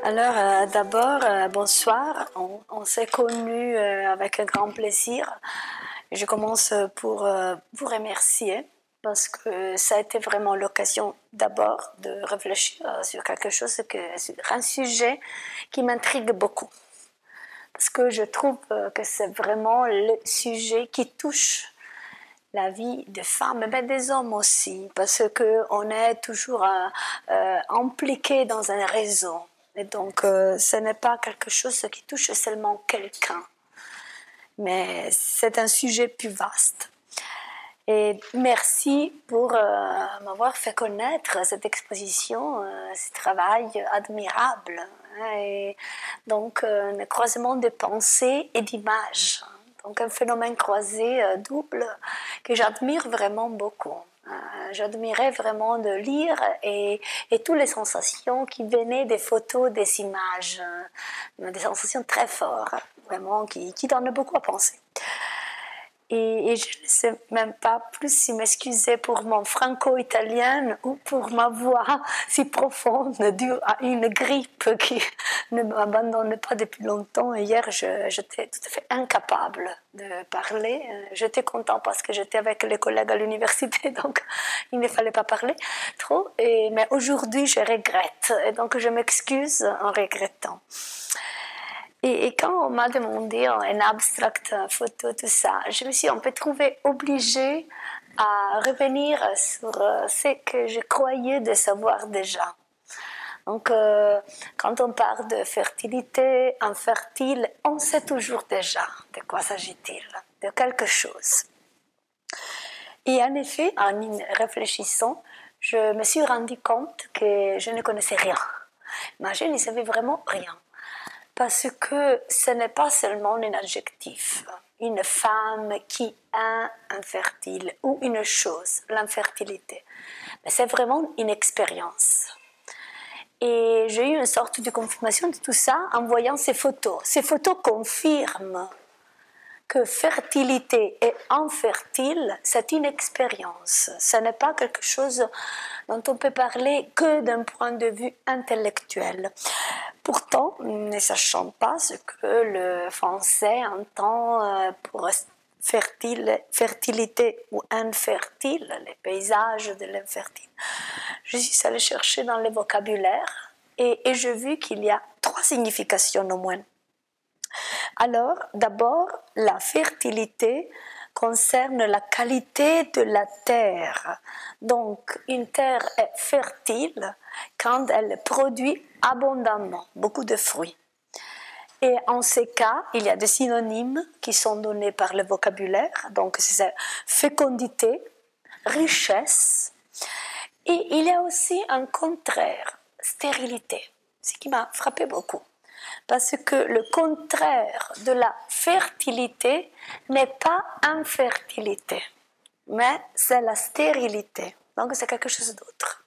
Alors, d'abord, bonsoir. On s'est connus avec un grand plaisir. Je commence pour vous remercier parce que ça a été vraiment l'occasion d'abord de réfléchir sur quelque chose, sur un sujet qui m'intrigue beaucoup. Parce que je trouve que c'est vraiment le sujet qui touche la vie des femmes, mais des hommes aussi, parce qu'on est toujours impliqué dans un réseau. Et donc, ce n'est pas quelque chose qui touche seulement quelqu'un, mais c'est un sujet plus vaste. Et merci pour m'avoir fait connaître cette exposition, ce travail admirable. Et donc, un croisement de pensées et d'images. Donc, un phénomène croisé double que j'admire vraiment beaucoup. J'admirais vraiment de lire et toutes les sensations qui venaient des photos, des images, des sensations très fortes, vraiment, qui donnent beaucoup à penser. Et je ne sais même pas plus si m'excuser pour mon franco-italien ou pour ma voix si profonde due à une grippe qui ne m'abandonne pas depuis longtemps. Et hier, j'étais tout à fait incapable de parler. J'étais contente parce que j'étais avec les collègues à l'université, donc il ne fallait pas parler trop. Mais aujourd'hui, je regrette. Et donc, je m'excuse en regrettant. Et quand on m'a demandé un abstract, photo, tout ça, je me suis un peu trouvée obligée à revenir sur ce que je croyais de savoir déjà. Donc, quand on parle de fertilité, infertile, on sait toujours déjà de quoi s'agit-il, de quelque chose. Et en effet, en y réfléchissant, je me suis rendu compte que je ne connaissais rien. Mais je ne savais vraiment rien. Parce que ce n'est pas seulement un adjectif, une femme qui est infertile ou une chose, l'infertilité. Mais c'est vraiment une expérience. Et j'ai eu une sorte de confirmation de tout ça en voyant ces photos. Ces photos confirment que fertilité et infertile, c'est une expérience. Ce n'est pas quelque chose dont on peut parler que d'un point de vue intellectuel. Pourtant, ne sachant pas ce que le français entend pour fertilité ou infertile, les paysages de l'infertile, je suis allée chercher dans le vocabulaire et j'ai vu qu'il y a 3 significations au moins. Alors, d'abord, la fertilité concerne la qualité de la terre. Donc, une terre est fertile quand elle produit abondamment, beaucoup de fruits. Et en ces cas, il y a des synonymes qui sont donnés par le vocabulaire. Donc, c'est fécondité, richesse. Et il y a aussi un contraire, stérilité, ce qui m'a frappé beaucoup. Parce que le contraire de la fertilité n'est pas infertilité, mais c'est la stérilité. Donc c'est quelque chose d'autre.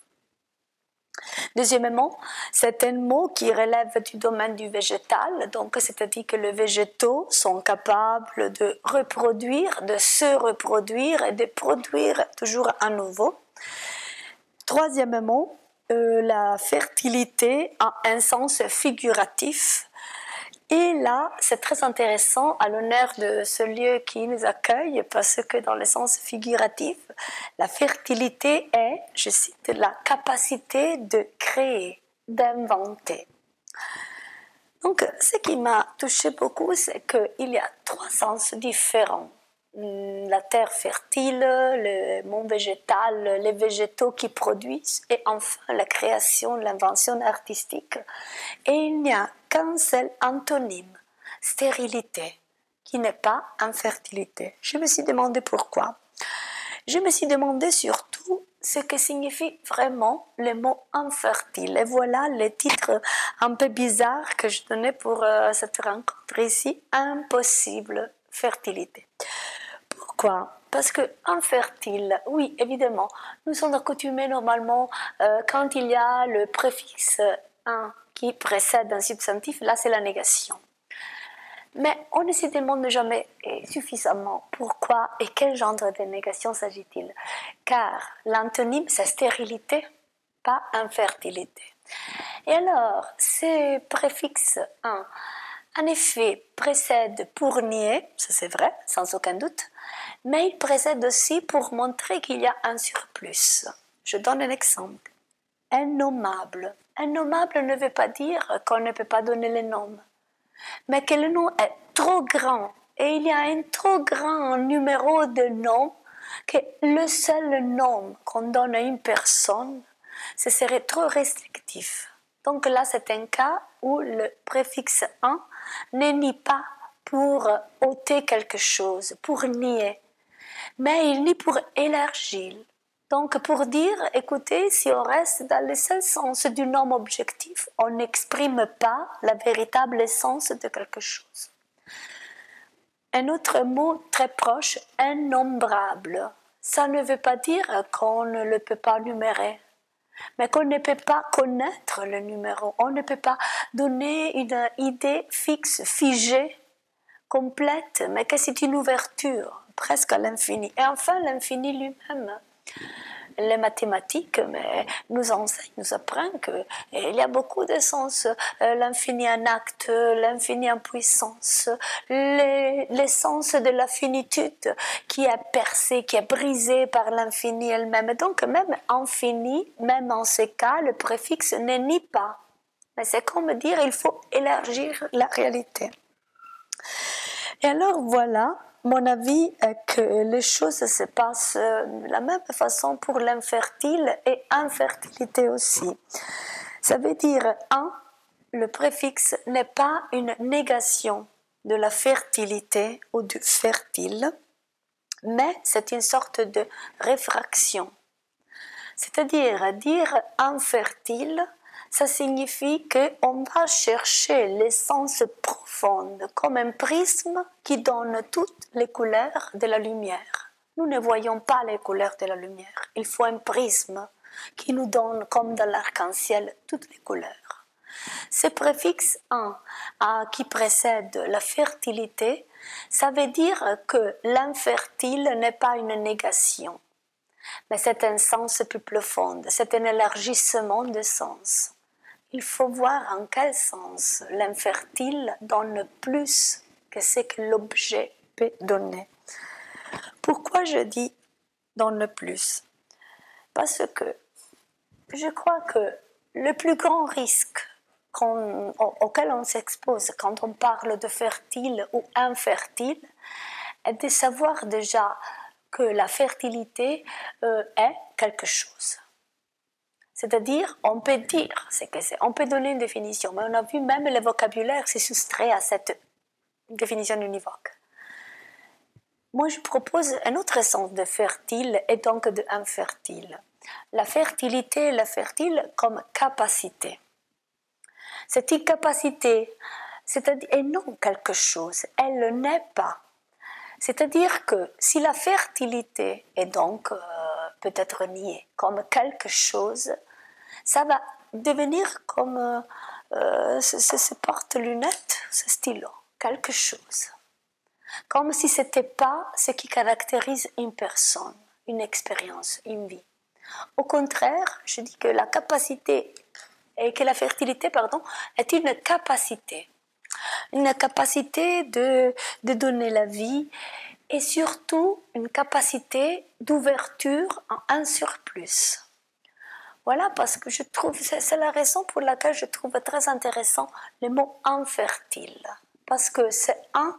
Deuxièmement, c'est un mot qui relève du domaine du végétal, donc c'est-à-dire que les végétaux sont capables de reproduire, de se reproduire et de produire toujours à nouveau. Troisièmement, la fertilité a un sens figuratif. Et là, c'est très intéressant à l'honneur de ce lieu qui nous accueille parce que dans le sens figuratif, la fertilité est, je cite, la capacité de créer, d'inventer. Donc, ce qui m'a touché beaucoup, c'est qu'il y a 3 sens différents. La terre fertile, le monde végétal, les végétaux qui produisent, et enfin la création, l'invention artistique. Et il n'y a qu'un seul antonyme, stérilité, qui n'est pas infertilité. Je me suis demandé pourquoi. Je me suis demandé surtout ce que signifie vraiment le mot infertile. Et voilà le titre un peu bizarre que je donnais pour cette rencontre ici, impossible fertilité. Pourquoi ? Parce que infertile, oui, évidemment, nous sommes accoutumés normalement quand il y a le préfixe un qui précède un substantif, là c'est la négation. Mais on ne se demande jamais suffisamment pourquoi et quel genre de négation s'agit-il. Car l'antonyme, c'est stérilité, pas infertilité. Et alors, ces préfixes un, en effet, précèdent pour nier, ça c'est vrai, sans aucun doute, mais ils précèdent aussi pour montrer qu'il y a un surplus. Je donne un exemple. Innommable. Innommable ne veut pas dire qu'on ne peut pas donner le nom, mais que le nom est trop grand et il y a un trop grand numéro de noms que le seul nom qu'on donne à une personne, ce serait trop restrictif. Donc là, c'est un cas où le préfixe un ne nie pas pour ôter quelque chose, pour nier, mais il nie pour élargir. Donc pour dire, écoutez, si on reste dans le seul sens du nom objectif, on n'exprime pas la véritable essence de quelque chose. Un autre mot très proche, innombrable. Ça ne veut pas dire qu'on ne le peut pas numérer, mais qu'on ne peut pas connaître le numéro. On ne peut pas donner une idée fixe, figée, complète, mais que c'est une ouverture, presque à l'infini. Et enfin, l'infini lui-même. Les mathématiques nous enseignent, nous apprennent qu'il y a beaucoup de sens. L'infini en acte, l'infini en puissance, l'essence de la finitude qui est percée, qui est brisée par l'infini elle-même. Donc même infini, même en ces cas, le préfixe ne nie pas. Mais c'est comme dire il faut élargir la réalité. Et alors voilà, mon avis est que les choses se passent de la même façon pour l'infertile et infertilité aussi. Ça veut dire, le préfixe n'est pas une négation de la fertilité ou du fertile, mais c'est une sorte de réfraction. C'est-à-dire, dire infertile, ça signifie qu'on va chercher l'essence profonde comme un prisme qui donne toutes les couleurs de la lumière. Nous ne voyons pas les couleurs de la lumière. Il faut un prisme qui nous donne, comme dans l'arc-en-ciel, toutes les couleurs. Ce préfixe un qui précède la fertilité, ça veut dire que l'infertile n'est pas une négation, mais c'est un sens plus profond, c'est un élargissement de sens. Il faut voir en quel sens l'infertile donne plus que ce que l'objet peut donner. Pourquoi je dis donne plus? Parce que je crois que le plus grand risque auquel on s'expose quand on parle de fertile ou infertile est de savoir déjà que la fertilité est quelque chose. C'est-à-dire, on peut dire ce que c'est, on peut donner une définition, mais on a vu même le vocabulaire s'est soustrait à cette définition univoque. Moi, je propose un autre sens de fertile et donc de infertile. La fertilité et la fertile comme capacité. C'est une capacité, c'est-à-dire, et non quelque chose, elle n'est pas. C'est-à-dire que si la fertilité est donc peut-être niée comme quelque chose, ça va devenir comme ce porte-lunettes, ce stylo, quelque chose. Comme si ce n'était pas ce qui caractérise une personne, une expérience, une vie. Au contraire, je dis que la capacité, et que la fertilité, est une capacité de donner la vie et surtout une capacité d'ouverture en un surplus. Voilà, parce que je trouve, c'est la raison pour laquelle je trouve très intéressant le mot infertile. Parce que ce un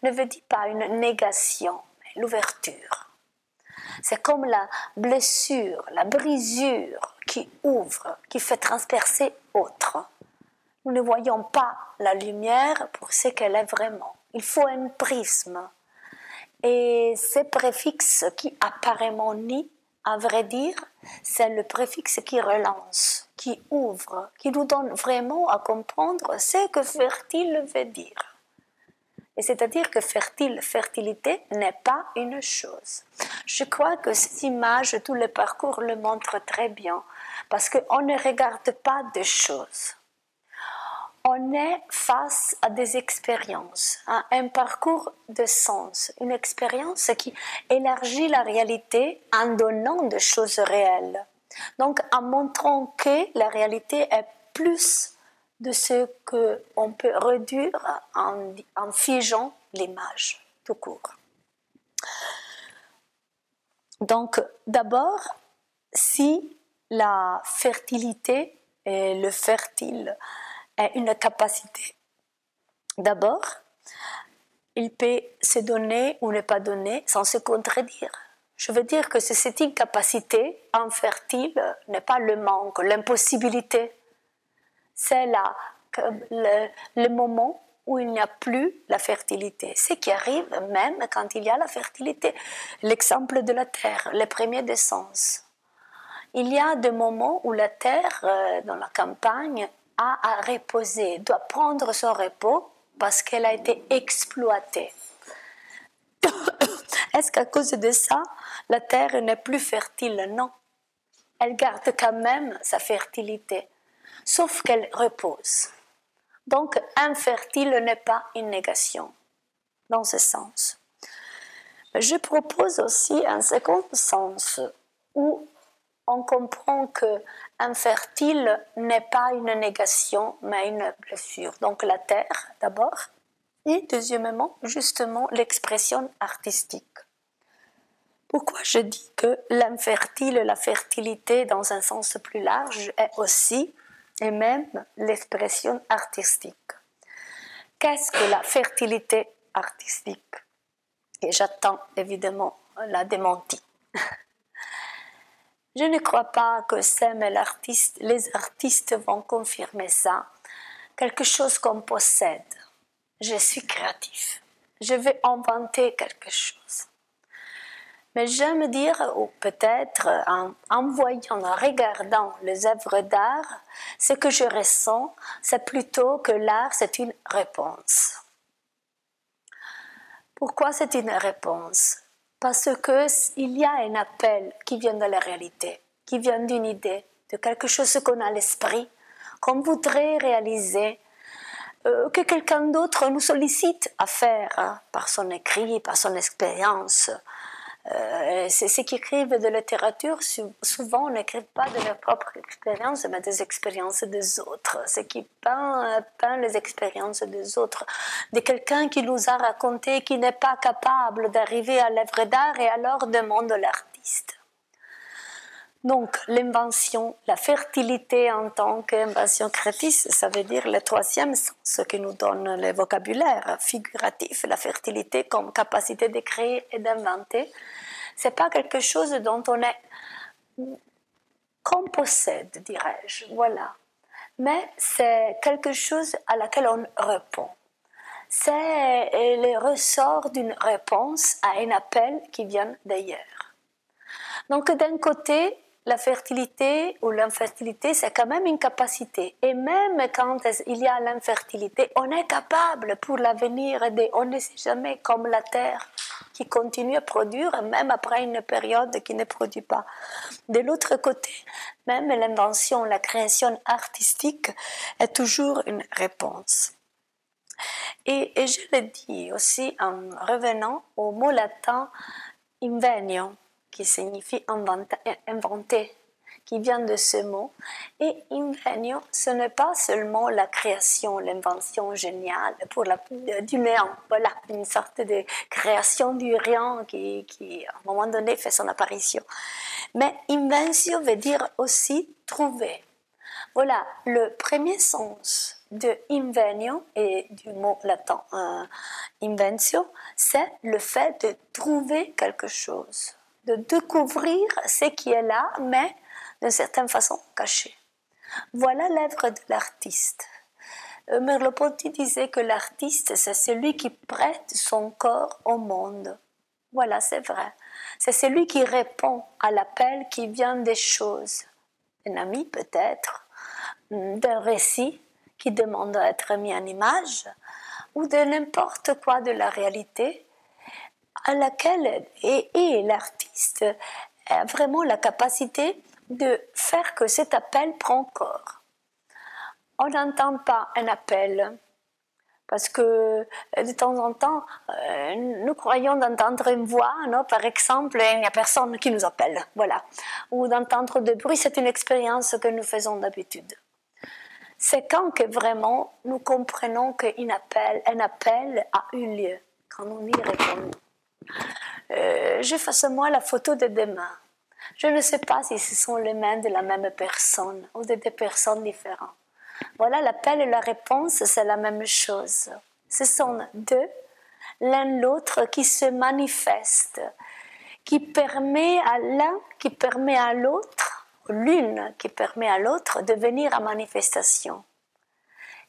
ne veut dire pas une négation, mais l'ouverture. C'est comme la blessure, la brisure qui ouvre, qui fait transpercer autre. Nous ne voyons pas la lumière pour ce qu'elle est vraiment. Il faut un prisme. Et ce préfixe qui apparemment nie, à vrai dire, c'est le préfixe qui relance, qui ouvre, qui nous donne vraiment à comprendre ce que fertile veut dire. Et c'est-à-dire que fertilité n'est pas une chose. Je crois que cette image, tout le parcours le montre très bien, parce qu'on ne regarde pas des choses. On est face à des expériences, à un parcours de sens, une expérience qui élargit la réalité en donnant des choses réelles. Donc en montrant que la réalité est plus de ce qu'on peut réduire en figeant l'image tout court. Donc, d'abord, si la fertilité et le fertile est une capacité, d'abord, il peut se donner ou ne pas donner sans se contredire. Je veux dire que cette incapacité infertile n'est pas le manque, l'impossibilité. C'est le moment où il n'y a plus la fertilité. Ce qui arrive même quand il y a la fertilité. L'exemple de la terre, les premiers d'essence. Il y a des moments où la terre, dans la campagne, a à reposer, doit prendre son repos parce qu'elle a été exploitée. Est-ce qu'à cause de ça, la terre n'est plus fertile? Non. Elle garde quand même sa fertilité, sauf qu'elle repose. Donc, infertile n'est pas une négation, dans ce sens. Je propose aussi un second sens, où on comprend que infertile n'est pas une négation, mais une blessure. Donc, la terre, d'abord. Et deuxièmement, justement, l'expression artistique. Pourquoi je dis que l'infertile, la fertilité dans un sens plus large est aussi et même l'expression artistique. Qu'est-ce que la fertilité artistique? Et j'attends évidemment la démentie. Je ne crois pas que les artistes vont confirmer ça. Quelque chose qu'on possède. Je suis créatif. Je vais inventer quelque chose. Mais j'aime dire, ou peut-être en voyant, en regardant les œuvres d'art, ce que je ressens, c'est plutôt que l'art, c'est une réponse. Pourquoi c'est une réponse? Parce qu'il y a un appel qui vient de la réalité, qui vient d'une idée, de quelque chose qu'on a à l'esprit, qu'on voudrait réaliser, que quelqu'un d'autre nous sollicite à faire par son écrit, par son expérience. Ceux qui écrivent de littérature, souvent n'écrivent pas de leur propre expérience, mais des expériences des autres. Ceux qui peint les expériences des autres, de quelqu'un qui nous a raconté qu'il n'est pas capable d'arriver à l'œuvre d'art et alors demande l'artiste. Donc, l'invention, la fertilité en tant qu'invention créatrice, ça veut dire le troisième sens que nous donne le vocabulaire figuratif, la fertilité comme capacité de créer et d'inventer. C'est pas quelque chose dont qu'on possède, dirais-je, voilà. Mais c'est quelque chose à laquelle on répond. C'est le ressort d'une réponse à un appel qui vient d'ailleurs. Donc, d'un côté, la fertilité ou l'infertilité, c'est quand même une capacité. Et même quand il y a l'infertilité, on est capable pour l'avenir, on ne sait jamais, comme la terre qui continue à produire, même après une période qui ne produit pas. De l'autre côté, même l'invention, la création artistique est toujours une réponse. Et je le dis aussi en revenant au mot latin invenio, qui signifie inventer, qui vient de ce mot. Et invenio, ce n'est pas seulement la création, l'invention géniale du néant. Voilà, une sorte de création du rien qui, à un moment donné, fait son apparition. Mais inventio veut dire aussi trouver. Voilà, le premier sens de invenio et du mot latin inventio, c'est le fait de trouver quelque chose, de découvrir ce qui est là, mais d'une certaine façon caché. Voilà l'œuvre de l'artiste. Merleau-Ponty disait que l'artiste, c'est celui qui prête son corps au monde. Voilà, c'est vrai. C'est celui qui répond à l'appel qui vient des choses. Un ami peut-être, d'un récit qui demande à être mis en image, ou de n'importe quoi de la réalité, à laquelle et l'artiste a vraiment la capacité de faire que cet appel prend corps. On n'entend pas un appel, parce que de temps en temps, nous croyons d'entendre une voix, non? Par exemple, il n'y a personne qui nous appelle, voilà. Ou d'entendre des bruits, c'est une expérience que nous faisons d'habitude. c'est quand que vraiment nous comprenons qu'un appel a eu lieu, quand on y répond. J'ai face à moi la photo de deux mains. Je ne sais pas si ce sont les mains de la même personne ou de deux personnes différentes. Voilà, l'appel et la réponse, c'est la même chose. Ce sont deux, l'un l'autre, qui se manifestent, qui permet à l'un, qui permet à l'autre, l'une qui permet à l'autre de venir à manifestation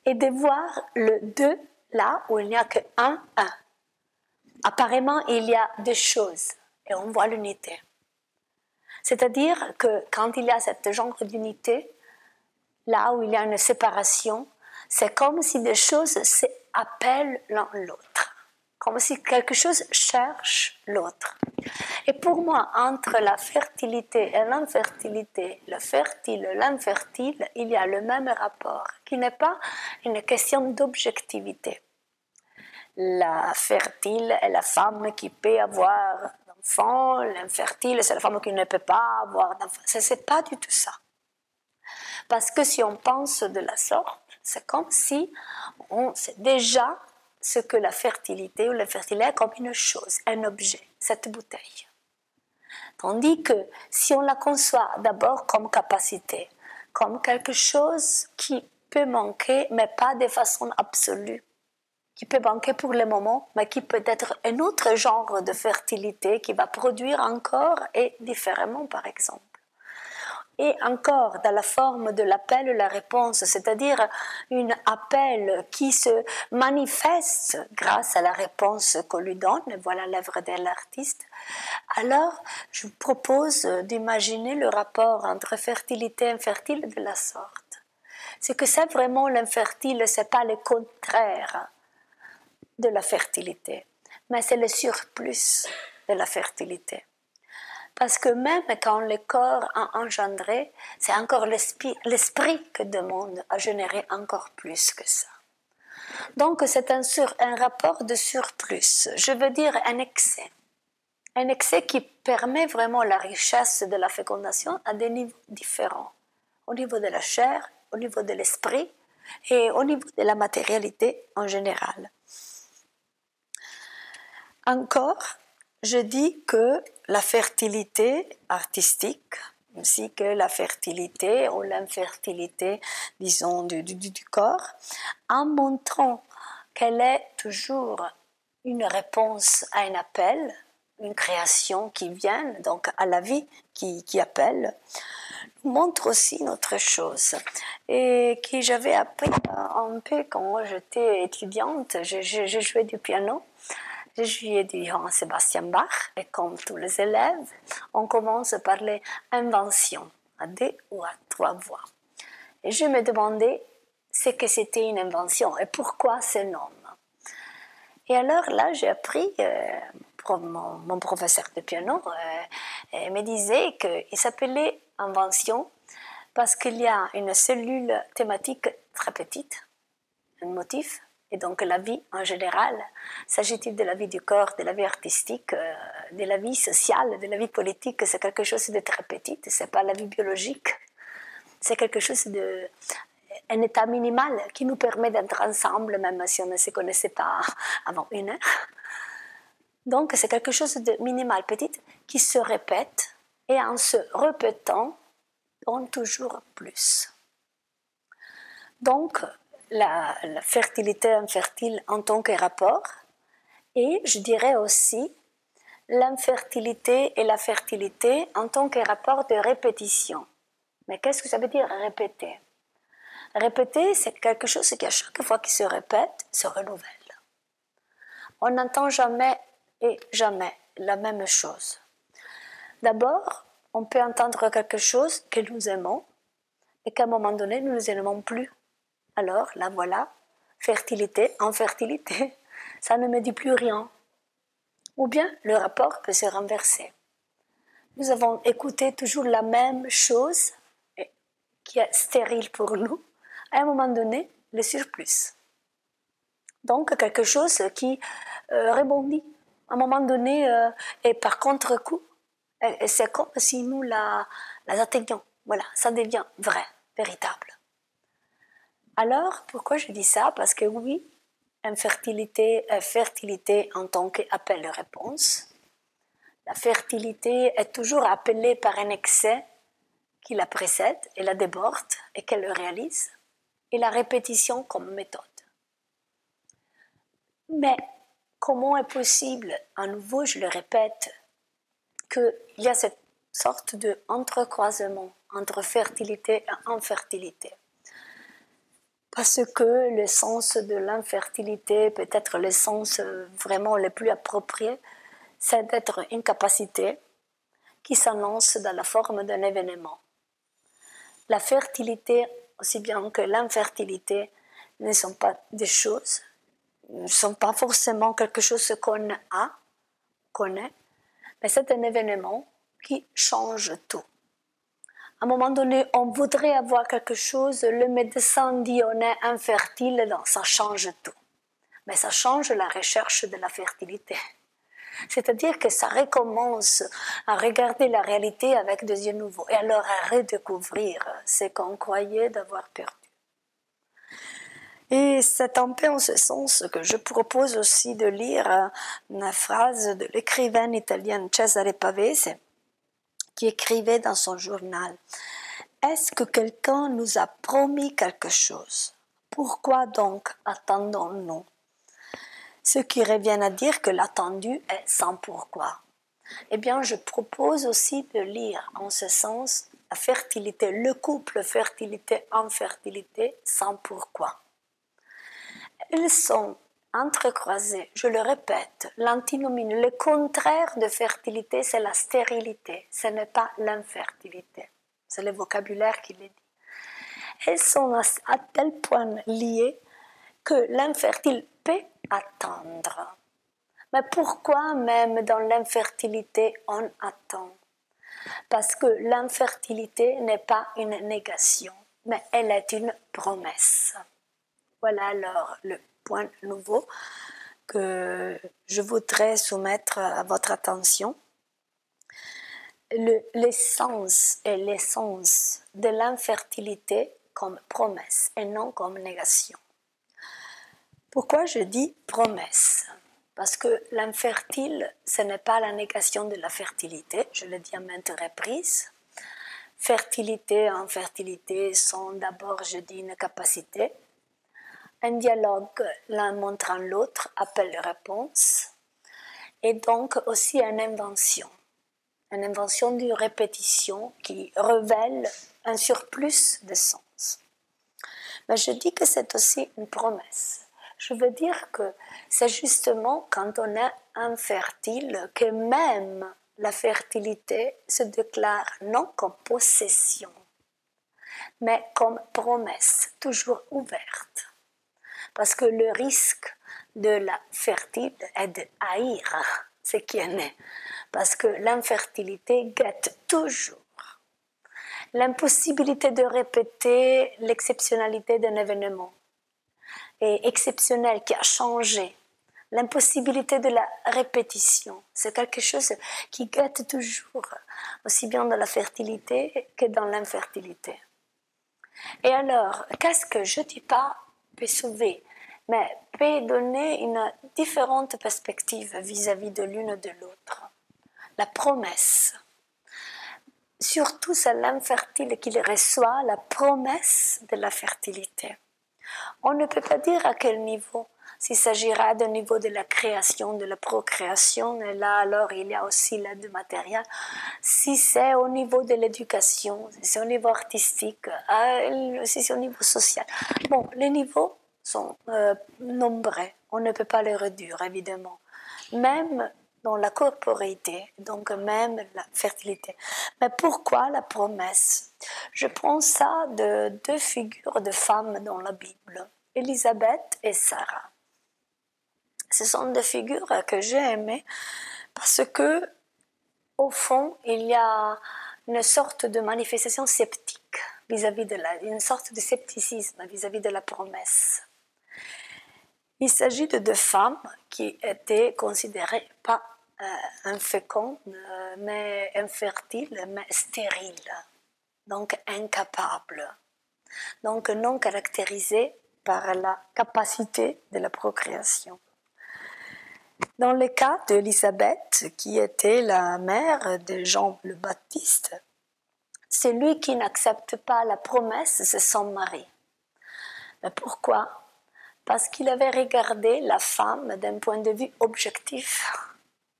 et de voir le deux là où il n'y a que un. Apparemment, il y a deux choses et on voit l'unité. C'est-à-dire que quand il y a ce genre d'unité, là où il y a une séparation, c'est comme si des choses s'appellent l'un l'autre, comme si quelque chose cherche l'autre. Et pour moi, entre la fertilité et l'infertilité, le fertile et l'infertile, il y a le même rapport, qui n'est pas une question d'objectivité. La fertile est la femme qui peut avoir d'enfants, l'infertile c'est la femme qui ne peut pas avoir d'enfants. Ce n'est pas du tout ça. Parce que si on pense de la sorte, c'est comme si on sait déjà ce que la fertilité ou l'infertilité est comme une chose, un objet, cette bouteille. Tandis que si on la conçoit d'abord comme capacité, comme quelque chose qui peut manquer, mais pas de façon absolue, qui peut manquer pour le moment, mais qui peut être un autre genre de fertilité qui va produire encore et différemment, par exemple. Et encore dans la forme de l'appel et la réponse, c'est-à-dire un appel qui se manifeste grâce à la réponse qu'on lui donne, voilà l'œuvre de l'artiste. Alors, je vous propose d'imaginer le rapport entre fertilité et infertile de la sorte. C'est que c'est vraiment l'infertile, c'est pas le contraire de la fertilité, mais c'est le surplus de la fertilité. Parce que même quand le corps a engendré, c'est encore l'esprit qui demande à générer encore plus que ça. Donc c'est un rapport de surplus, je veux dire un excès qui permet vraiment la richesse de la fécondation à des niveaux différents, au niveau de la chair, au niveau de l'esprit et au niveau de la matérialité en général. Encore, je dis que la fertilité artistique, ainsi que la fertilité ou l'infertilité, disons, du corps, en montrant qu'elle est toujours une réponse à un appel, une création qui vient, donc à la vie qui appelle, montre aussi une autre chose, et que j'avais appris un peu quand j'étais étudiante. J'ai joué du piano. J'ai joué du Johann Sebastian Bach et comme tous les élèves, on commence par les inventions à deux ou à trois voix. Et je me demandais ce que c'était une invention et pourquoi ce nom. Et alors là, j'ai appris, mon professeur de piano me disait qu'il s'appelait invention parce qu'il y a une cellule thématique très petite, un motif, et donc la vie en général, s'agit-il de la vie du corps, de la vie artistique, de la vie sociale, de la vie politique, c'est quelque chose de très petit, c'est pas la vie biologique, c'est quelque chose de un état minimal qui nous permet d'être ensemble même si on ne se connaissait pas avant une heure. Donc c'est quelque chose de minimal, petit, qui se répète et en se répétant, donne toujours plus. Donc la fertilité infertile en tant que rapport, et je dirais aussi l'infertilité et la fertilité en tant que rapport de répétition. Mais qu'est-ce que ça veut dire répéter? Répéter, c'est quelque chose qui à chaque fois qu'il se répète, se renouvelle. On n'entend jamais et jamais la même chose. D'abord, on peut entendre quelque chose que nous aimons et qu'à un moment donné, nous ne aimons plus. Alors, là voilà, fertilité, infertilité, ça ne me dit plus rien. Ou bien, le rapport peut se renverser. Nous avons écouté toujours la même chose qui est stérile pour nous, à un moment donné, le surplus. Donc, quelque chose qui rebondit à un moment donné et par contre-coup, c'est comme si nous la atteignions. Voilà, ça devient vrai, véritable. Alors, pourquoi je dis ça? Parce que oui, infertilité, fertilité en tant qu'appel-réponse. La fertilité est toujours appelée par un excès qui la précède et la déborde et qu'elle le réalise, et la répétition comme méthode. Mais comment est possible, à nouveau je le répète, qu'il y a cette sorte d'entrecroisement entre fertilité et infertilité? Parce que le sens de l'infertilité, peut-être le sens vraiment le plus approprié, c'est d'être une capacité qui s'annonce dans la forme d'un événement. La fertilité, aussi bien que l'infertilité, ne sont pas des choses, ne sont pas forcément quelque chose qu'on connaît, mais c'est un événement qui change tout. À un moment donné, on voudrait avoir quelque chose, le médecin dit on est infertile, non, ça change tout. Mais ça change la recherche de la fertilité. C'est-à-dire que ça recommence à regarder la réalité avec des yeux nouveaux et alors à redécouvrir ce qu'on croyait d'avoir perdu. Et c'est un peu en ce sens que je propose aussi de lire une phrase de l'écrivaine italienne Cesare Pavese qui écrivait dans son journal: est-ce que quelqu'un nous a promis quelque chose? Pourquoi donc attendons-nous? Ce qui revient à dire que l'attendu est sans pourquoi. Eh bien, je propose aussi de lire en ce sens la fertilité, le couple fertilité-infertilité sans pourquoi. Elles sont entrecroisées, je le répète, l'antinomie, le contraire de fertilité, c'est la stérilité, ce n'est pas l'infertilité. C'est le vocabulaire qui le dit. Elles sont à tel point liées que l'infertile peut attendre. Mais pourquoi même dans l'infertilité on attend? Parce que l'infertilité n'est pas une négation, mais elle est une promesse. Voilà alors le point nouveau que je voudrais soumettre à votre attention. L'essence et l'essence de l'infertilité comme promesse et non comme négation. Pourquoi je dis promesse? Parce que l'infertile, ce n'est pas la négation de la fertilité, je le dis à maintes reprises. Fertilité et infertilité sont d'abord, je dis, une capacité. Un dialogue, l'un montrant l'autre, appel-réponse. Et donc aussi une invention d'une répétition qui révèle un surplus de sens. Mais je dis que c'est aussi une promesse. Je veux dire que c'est justement quand on est infertile que même la fertilité se déclare non comme possession, mais comme promesse, toujours ouverte. Parce que le risque de la fertile est de haïr ce qui est né. Parce que l'infertilité guette toujours l'impossibilité de répéter l'exceptionnalité d'un événement et exceptionnel qui a changé, l'impossibilité de la répétition, c'est quelque chose qui guette toujours, aussi bien dans la fertilité que dans l'infertilité. Et alors, qu'est-ce que je ne dis pas peut sauver, mais peut donner une différente perspective vis-à-vis de l'une de l'autre? La promesse. Surtout, c'est l'infertile qui reçoit la promesse de la fertilité. On ne peut pas dire à quel niveau. S'il s'agira d'un niveau de la création, de la procréation, et là alors il y a aussi l'aide matérielle. Si c'est au niveau de l'éducation, si c'est au niveau artistique, si c'est au niveau social. Bon, les niveaux sont nombreux, on ne peut pas les réduire évidemment. Même dans la corporéité, donc même la fertilité. Mais pourquoi la promesse? Je prends ça de deux figures de femmes dans la Bible, Élisabeth et Sarah. Ce sont des figures que j'ai aimées parce que, au fond, il y a une sorte de manifestation sceptique vis-à-vis de une sorte de scepticisme vis-à-vis de la promesse. Il s'agit de deux femmes qui étaient considérées pas infécondes, mais infertiles, mais stériles, donc incapables. donc non caractérisée par la capacité de la procréation. Dans le cas d'Élisabeth, qui était la mère de Jean le Baptiste, celui qui n'accepte pas la promesse, c'est son mari. Mais pourquoi? Parce qu'il avait regardé la femme d'un point de vue objectif.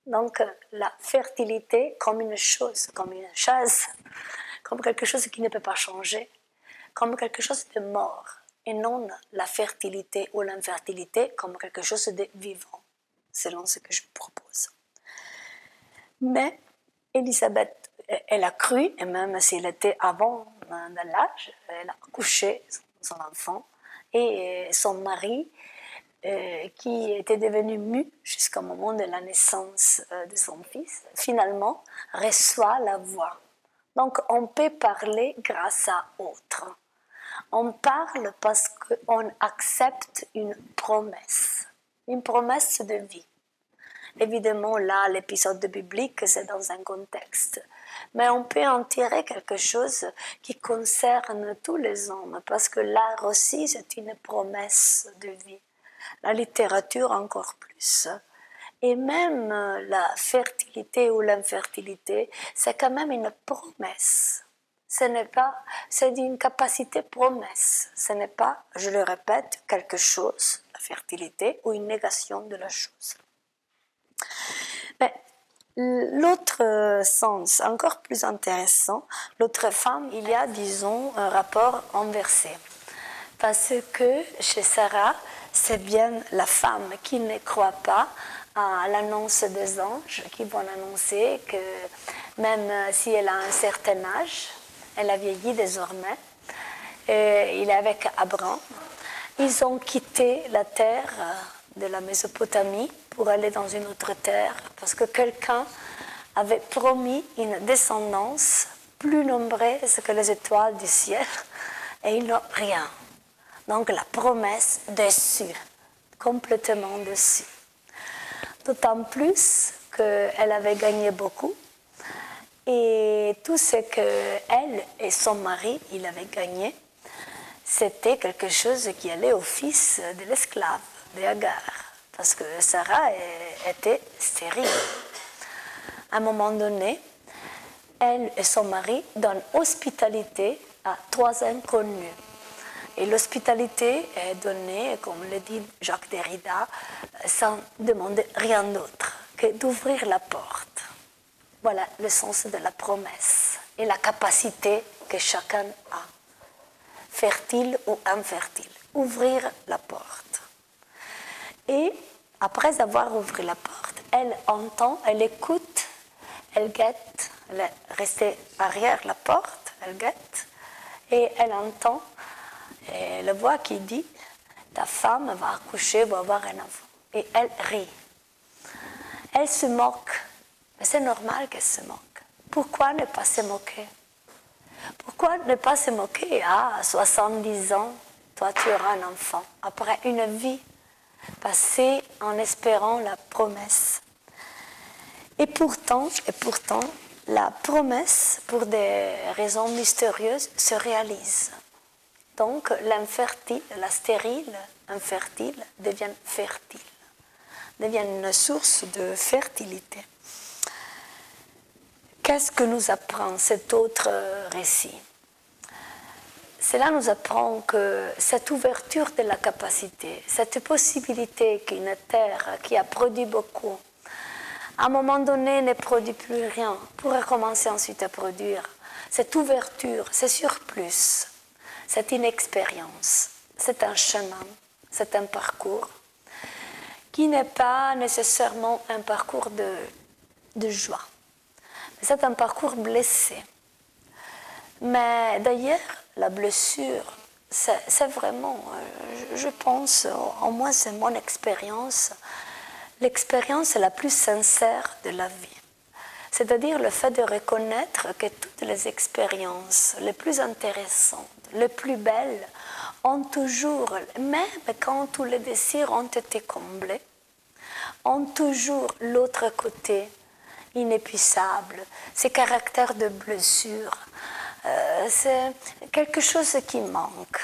Donc la fertilité comme une chose, comme une chaise, comme quelque chose qui ne peut pas changer, comme quelque chose de mort, et non la fertilité ou l'infertilité comme quelque chose de vivant, selon ce que je propose. Mais Élisabeth, elle a cru, et même s'il était avant de l'âge, elle a accouché son enfant, et son mari, qui était devenu mu jusqu'au moment de la naissance de son fils, finalement reçoit la voix. Donc on peut parler grâce à autre. On parle parce qu'on accepte une promesse de vie. Évidemment, là, l'épisode biblique, c'est dans un contexte. Mais on peut en tirer quelque chose qui concerne tous les hommes, parce que l'art aussi, c'est une promesse de vie. La littérature encore plus. Et même la fertilité ou l'infertilité, c'est quand même une promesse. Ce n'est pas, c'est une capacité promesse. Ce n'est pas, je le répète, quelque chose, la fertilité, ou une négation de la chose. Mais l'autre sens, encore plus intéressant, l'autre femme, il y a, disons, un rapport inversé. Parce que chez Sarah, c'est bien la femme qui ne croit pas à l'annonce des anges qui vont annoncer que même si elle a un certain âge, elle a vieilli désormais, et il est avec Abraham. Ils ont quitté la terre de la Mésopotamie pour aller dans une autre terre parce que quelqu'un avait promis une descendance plus nombreuse que les étoiles du ciel et ils n'ont rien. Donc la promesse déçue, complètement déçue. D'autant plus qu'elle avait gagné beaucoup et tout ce qu'elle et son mari il avaient gagné, c'était quelque chose qui allait au fils de l'esclave, de Agar, parce que Sarah était stérile. À un moment donné, elle et son mari donnent hospitalité à 3 inconnus. Et l'hospitalité est donnée, comme le dit Jacques Derrida, sans demander rien d'autre que d'ouvrir la porte. Voilà le sens de la promesse et la capacité que chacun a, fertile ou infertile, ouvrir la porte. Et après avoir ouvert la porte, elle entend, elle écoute, elle guette, elle est restée arrière la porte, elle guette, et elle entend la voix qui dit « ta femme va accoucher, va avoir un enfant ». Et elle rit. Elle se moque. Mais c'est normal qu'elle se moque. Pourquoi ne pas se moquer? Pourquoi ne pas se moquer? À 70 ans, toi tu auras un enfant. Après une vie passée en espérant la promesse. Et pourtant, la promesse, pour des raisons mystérieuses, se réalise. Donc l'infertile, la stérile, infertile, devient fertile, devient une source de fertilité. Qu'est-ce que nous apprend cet autre récit? Cela nous apprend que cette ouverture de la capacité, cette possibilité qu'une terre qui a produit beaucoup, à un moment donné ne produit plus rien, pour recommencer ensuite à produire, cette ouverture, ce surplus, c'est une expérience, c'est un chemin, c'est un parcours qui n'est pas nécessairement un parcours de joie. C'est un parcours blessé. Mais d'ailleurs, la blessure, c'est vraiment, je pense, au moins c'est mon expérience, l'expérience la plus sincère de la vie. C'est-à-dire le fait de reconnaître que toutes les expériences les plus intéressantes, les plus belles, ont toujours, même quand tous les désirs ont été comblés, ont toujours l'autre côté inépuisable, ces caractères de blessure, c'est quelque chose qui manque.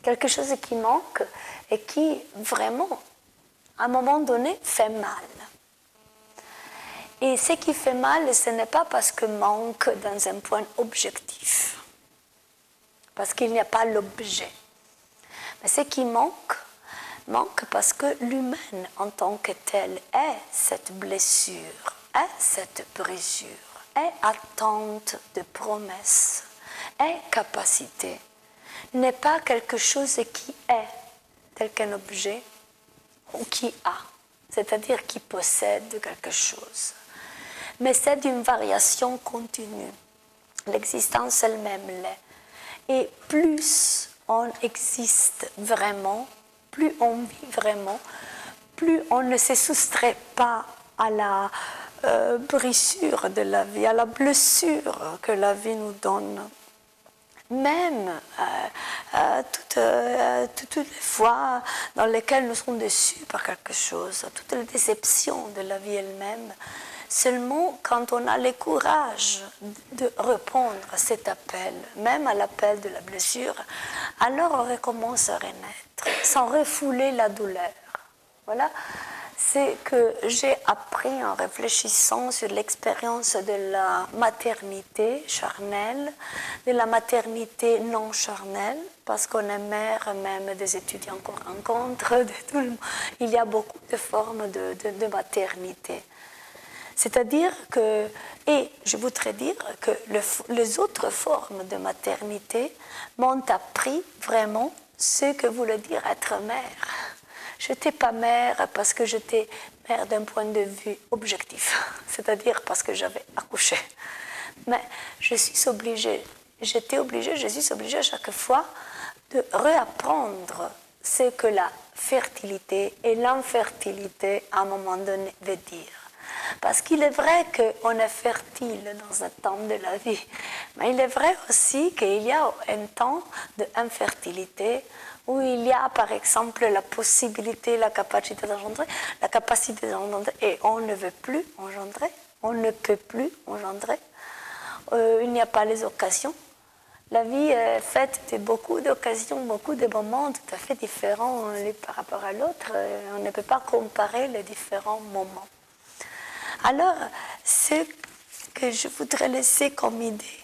Quelque chose qui manque et qui vraiment, à un moment donné, fait mal. Et ce qui fait mal, ce n'est pas parce que manque dans un point objectif, parce qu'il n'y a pas l'objet. Mais ce qui manque parce que l'humain en tant que tel est cette blessure, est cette brisure, est attente de promesses, est capacité, n'est pas quelque chose qui est tel qu'un objet ou qui a, c'est-à-dire qui possède quelque chose. Mais c'est d'une variation continue. L'existence elle-même l'est. Et plus on existe vraiment, plus on vit vraiment, plus on ne se soustrait pas à la brisure de la vie, à la blessure que la vie nous donne. Même toutes les fois dans lesquelles nous sommes déçus par quelque chose, toutes les déceptions de la vie elle-même, seulement quand on a le courage de répondre à cet appel, même à l'appel de la blessure, alors on recommence à renaître, sans refouler la douleur. Voilà, c'est que j'ai appris en réfléchissant sur l'expérience de la maternité charnelle, de la maternité non charnelle, parce qu'on est mère même des étudiants qu'on rencontre, de tout le monde. Il y a beaucoup de formes de maternité. C'est-à-dire que, et je voudrais dire que les autres formes de maternité m'ont appris vraiment ce que voulait dire être mère. Je n'étais pas mère parce que j'étais mère d'un point de vue objectif, c'est-à-dire parce que j'avais accouché. Mais je suis obligée à chaque fois de réapprendre ce que la fertilité et l'infertilité à un moment donné veut dire. Parce qu'il est vrai qu'on est fertile dans un temps de la vie, mais il est vrai aussi qu'il y a un temps d'infertilité où il y a par exemple la possibilité, la capacité d'engendrer, et on ne veut plus engendrer, on ne peut plus engendrer, il n'y a pas les occasions. La vie est faite de beaucoup d'occasions, beaucoup de moments tout à fait différents par rapport à l'autre. On ne peut pas comparer les différents moments. Alors, ce que je voudrais laisser comme idée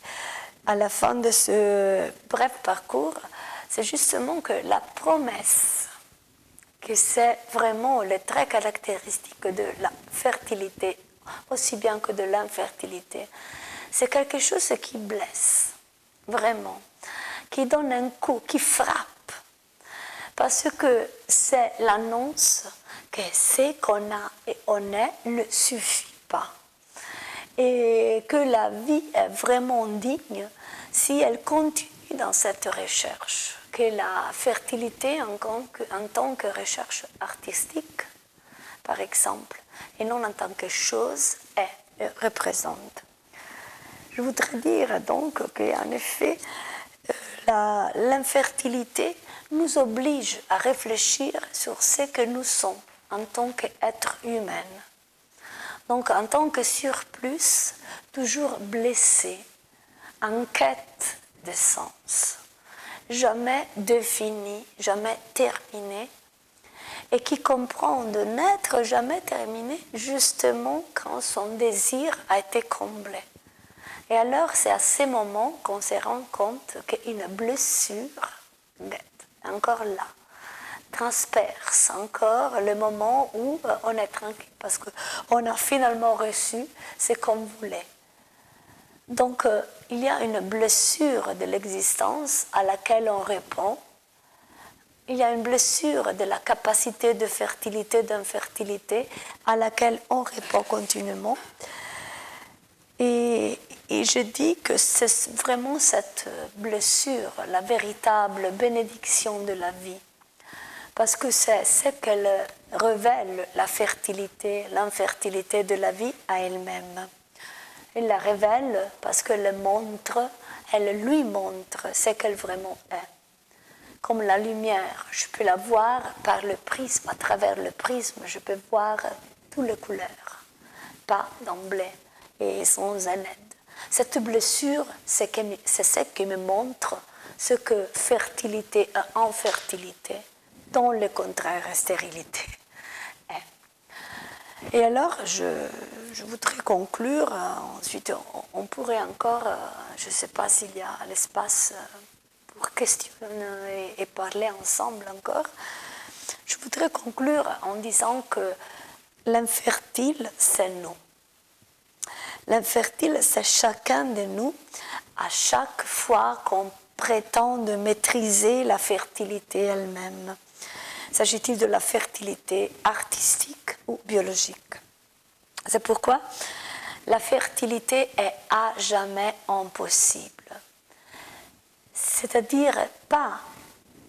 à la fin de ce bref parcours, c'est justement que la promesse, que c'est vraiment le trait caractéristique de la fertilité, aussi bien que de l'infertilité, c'est quelque chose qui blesse, vraiment, qui donne un coup, qui frappe, parce que c'est l'annonce que ce qu'on a et on est ne suffit pas. Et que la vie est vraiment digne si elle continue dans cette recherche. Que la fertilité en tant que recherche artistique, par exemple, et non en tant que chose, représente. Je voudrais dire donc qu'en effet, l'infertilité nous oblige à réfléchir sur ce que nous sommes en tant qu'être humain. Donc en tant que surplus, toujours blessé, en quête de sens, jamais défini, jamais terminé, et qui comprend de n'être jamais terminé justement quand son désir a été comblé. Et alors c'est à ces moments qu'on se rend compte qu'une blessure est encore là, transperce encore le moment où on est tranquille parce qu'on a finalement reçu ce qu'on voulait. Donc il y a une blessure de l'existence à laquelle on répond. Il y a une blessure de la capacité de fertilité, d'infertilité à laquelle on répond continuellement. Et je dis que c'est vraiment cette blessure, la véritable bénédiction de la vie. Parce que c'est ce qu'elle révèle, la fertilité, l'infertilité de la vie à elle-même. Elle la révèle parce qu'elle lui montre ce qu'elle vraiment est. Comme la lumière, je peux la voir par le prisme, à travers le prisme, je peux voir toutes les couleurs, pas d'emblée et sans une aide. Cette blessure, c'est ce qui me montre ce que fertilité et infertilité, dont le contraire est stérilité. Et alors, je voudrais conclure. Ensuite, on pourrait encore, je ne sais pas s'il y a l'espace pour questionner et parler ensemble encore. Je voudrais conclure en disant que l'infertile, c'est nous. L'infertile, c'est chacun de nous à chaque fois qu'on prétend de maîtriser la fertilité elle-même. S'agit-il de la fertilité artistique ou biologique? C'est pourquoi la fertilité est à jamais impossible. C'est-à-dire pas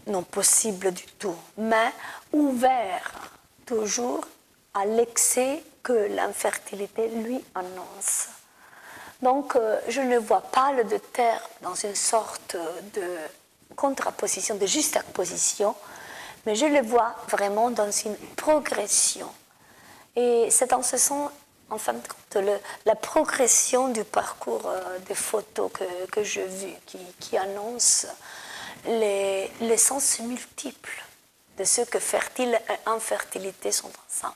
non possible du tout, mais ouvert toujours à l'excès que l'infertilité lui annonce. Donc, je ne vois pas le deux termes dans une sorte de contraposition, de juxtaposition, mais je le vois vraiment dans une progression. Et c'est en ce sens, en fin de compte, la progression du parcours des photos que j'ai vues, qui annonce les sens multiples de ce que fertile et infertilité sont ensemble.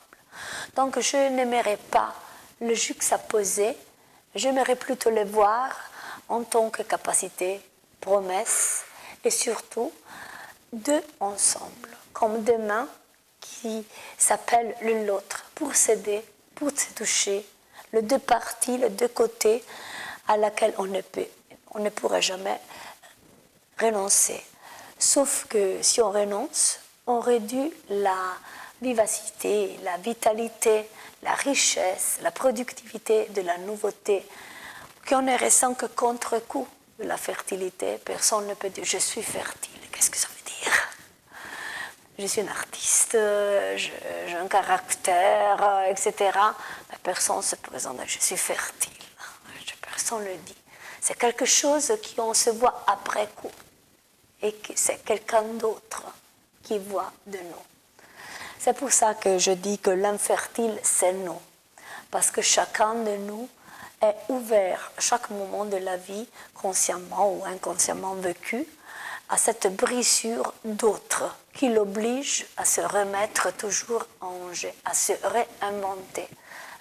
Donc, je n'aimerais pas le juxtaposer, j'aimerais plutôt le voir en tant que capacité, promesse et surtout deux ensemble, comme deux mains qui s'appellent l'une l'autre pour s'aider, pour se toucher, les deux parties, les deux côtés à laquelle on ne pourrait jamais renoncer. Sauf que si on renonce, on réduit la vivacité, la vitalité, la richesse, la productivité de la nouveauté, qu'on ne ressent que contre-coup de la fertilité. Personne ne peut dire « je suis fertile ». Qu'est-ce que ça veut dire? Je suis une artiste, j'ai un caractère, etc. La personne se présente « je suis fertile ». Personne ne le dit. C'est quelque chose qu'on se voit après coup. Et que c'est quelqu'un d'autre qui voit de nous. C'est pour ça que je dis que l'infertile, c'est nous. Parce que chacun de nous est ouvert à chaque moment de la vie, consciemment ou inconsciemment vécu, à cette brisure d'autres qui l'oblige à se remettre toujours en jeu, à se réinventer,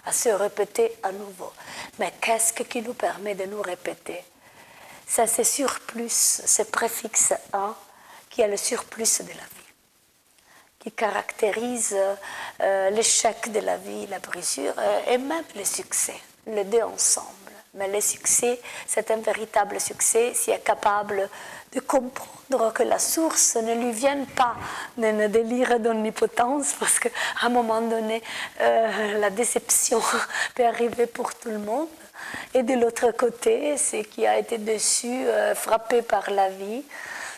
à se répéter à nouveau. Mais qu'est-ce qui nous permet de nous répéter? C'est ce surplus, ce préfixe « un » qui est le surplus de la vie, qui caractérise l'échec de la vie, la brisure et même le succès, les deux ensemble. Mais le succès, c'est un véritable succès s'il est capable de comprendre que la source ne lui vient pas d'un délire d'omnipotence, parce qu'à un moment donné, la déception peut arriver pour tout le monde. Et de l'autre côté, ce qui a été déçu, frappé par la vie,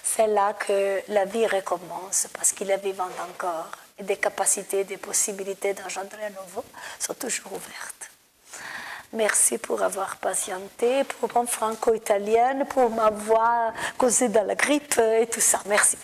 c'est là que la vie recommence, parce qu'il est vivant encore. Et des capacités, des possibilités d'engendrer à nouveau sont toujours ouvertes. Merci pour avoir patienté, pour mon franco-italienne, pour m'avoir causé dans la grippe et tout ça. Merci.